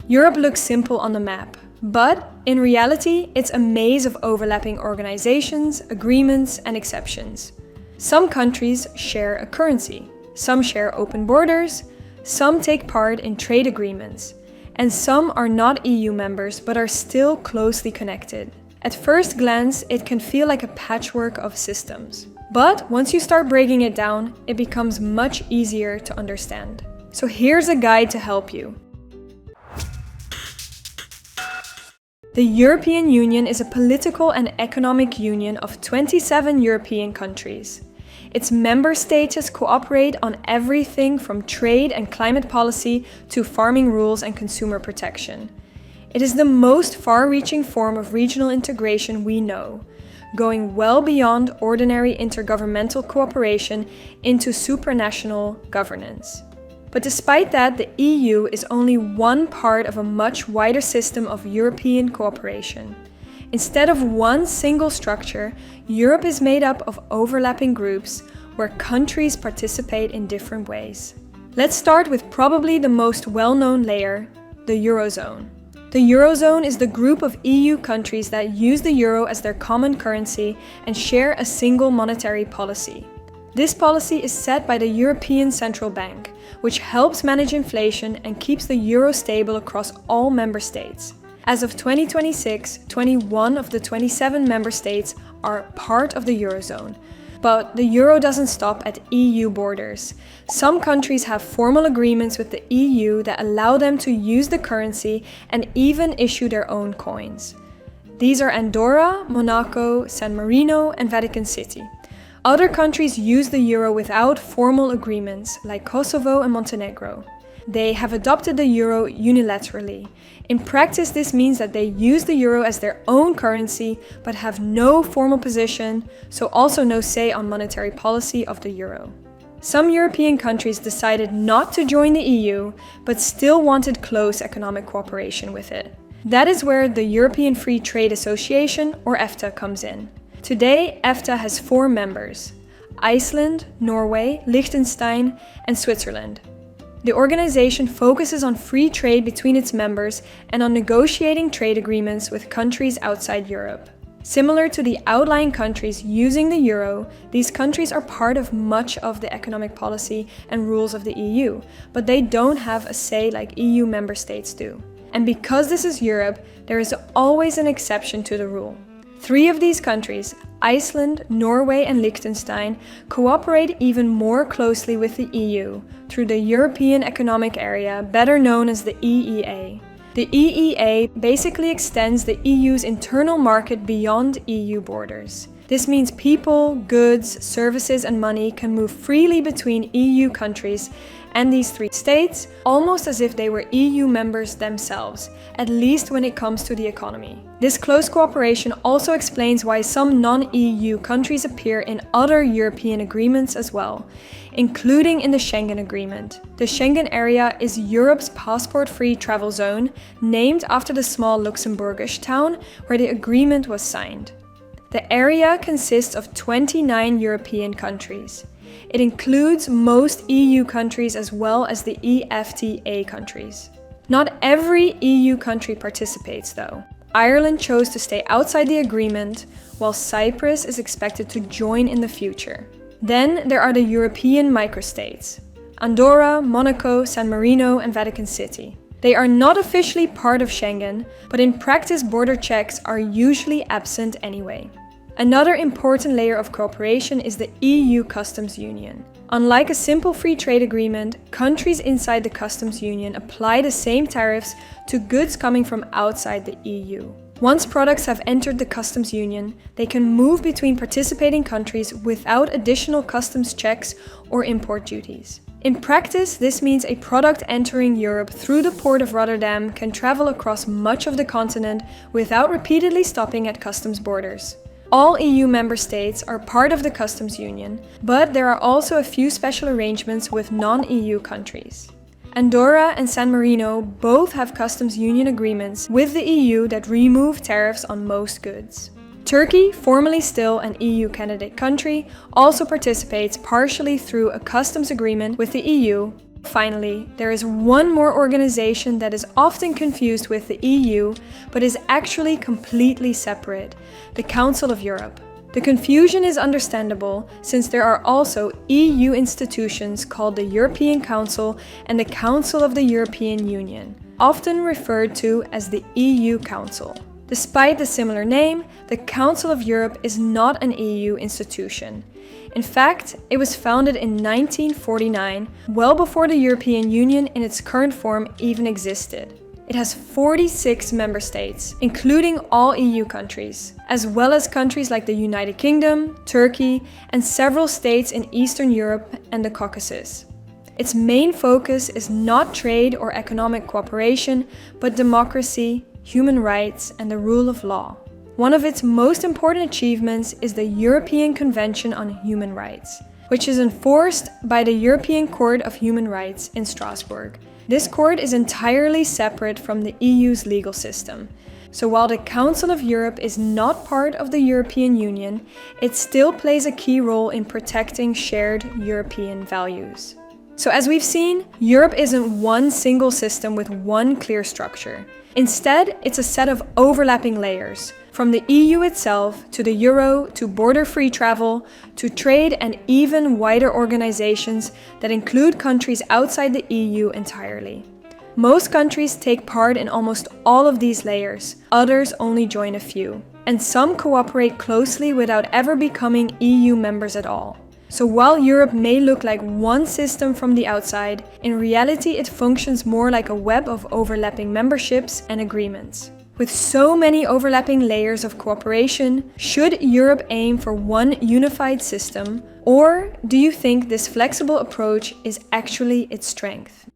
Europe looks simple on the map, but in reality, it's a maze of overlapping organizations, agreements, and exceptions. Some countries share a currency, some share open borders, some take part in trade agreements, and some are not EU members but are still closely connected. At first glance, it can feel like a patchwork of systems. But once you start breaking it down, it becomes much easier to understand. So here's a guide to help you. The European Union is a political and economic union of 27 European countries. Its member states cooperate on everything from trade and climate policy to farming rules and consumer protection. It is the most far-reaching form of regional integration we know, going well beyond ordinary intergovernmental cooperation into supranational governance. But despite that, the EU is only one part of a much wider system of European cooperation. Instead of one single structure, Europe is made up of overlapping groups where countries participate in different ways. Let's start with probably the most well-known layer, the Eurozone. The Eurozone is the group of EU countries that use the euro as their common currency and share a single monetary policy. This policy is set by the European Central Bank, which helps manage inflation and keeps the euro stable across all member states. As of 2026, 21 of the 27 member states are part of the Eurozone. But the euro doesn't stop at EU borders. Some countries have formal agreements with the EU that allow them to use the currency and even issue their own coins. These are Andorra, Monaco, San Marino, and Vatican City. Other countries use the euro without formal agreements, like Kosovo and Montenegro. They have adopted the euro unilaterally. In practice, this means that they use the euro as their own currency, but have no formal position, so also no say on monetary policy of the euro. Some European countries decided not to join the EU, but still wanted close economic cooperation with it. That is where the European Free Trade Association, or EFTA, comes in. Today, EFTA has 4 members: Iceland, Norway, Liechtenstein, and Switzerland. The organization focuses on free trade between its members and on negotiating trade agreements with countries outside Europe. Similar to the outlying countries using the euro, these countries are part of much of the economic policy and rules of the EU, but they don't have a say like EU member states do. And because this is Europe, there is always an exception to the rule. 3 of these countries, Iceland, Norway, and Liechtenstein, cooperate even more closely with the EU through the European Economic Area, better known as the EEA. The EEA basically extends the EU's internal market beyond EU borders. This means people, goods, services, and money can move freely between EU countries and these 3 states, almost as if they were EU members themselves, at least when it comes to the economy. This close cooperation also explains why some non-EU countries appear in other European agreements as well, including in the Schengen Agreement. The Schengen Area is Europe's passport-free travel zone, named after the small Luxembourgish town where the agreement was signed. The area consists of 29 European countries. It includes most EU countries as well as the EFTA countries. Not every EU country participates though. Ireland chose to stay outside the agreement, while Cyprus is expected to join in the future. Then there are the European microstates: Andorra, Monaco, San Marino, and Vatican City. They are not officially part of Schengen, but in practice border checks are usually absent anyway. Another important layer of cooperation is the EU Customs Union. Unlike a simple free trade agreement, countries inside the customs union apply the same tariffs to goods coming from outside the EU. Once products have entered the customs union, they can move between participating countries without additional customs checks or import duties. In practice, this means a product entering Europe through the port of Rotterdam can travel across much of the continent without repeatedly stopping at customs borders. All EU member states are part of the customs union, but there are also a few special arrangements with non-EU countries. Andorra and San Marino both have customs union agreements with the EU that remove tariffs on most goods. Turkey, formerly still an EU candidate country, also participates partially through a customs agreement with the EU, Finally, there is one more organization that is often confused with the EU, but is actually completely separate: the Council of Europe. The confusion is understandable, since there are also EU institutions called the European Council and the Council of the European Union, often referred to as the EU Council. Despite the similar name, the Council of Europe is not an EU institution. In fact, it was founded in 1949, well before the European Union in its current form even existed. It has 46 member states, including all EU countries, as well as countries like the United Kingdom, Turkey, and several states in Eastern Europe and the Caucasus. Its main focus is not trade or economic cooperation, but democracy, human rights, and the rule of law. One of its most important achievements is the European Convention on Human Rights, which is enforced by the European Court of Human Rights in Strasbourg. This court is entirely separate from the EU's legal system. So while the Council of Europe is not part of the European Union, it still plays a key role in protecting shared European values. So as we've seen, Europe isn't one single system with one clear structure. Instead, it's a set of overlapping layers, from the EU itself to the Euro to border-free travel to trade and even wider organizations that include countries outside the EU entirely. Most countries take part in almost all of these layers, others only join a few, and some cooperate closely without ever becoming EU members at all. So while Europe may look like one system from the outside, in reality it functions more like a web of overlapping memberships and agreements. With so many overlapping layers of cooperation, should Europe aim for one unified system, or do you think this flexible approach is actually its strength?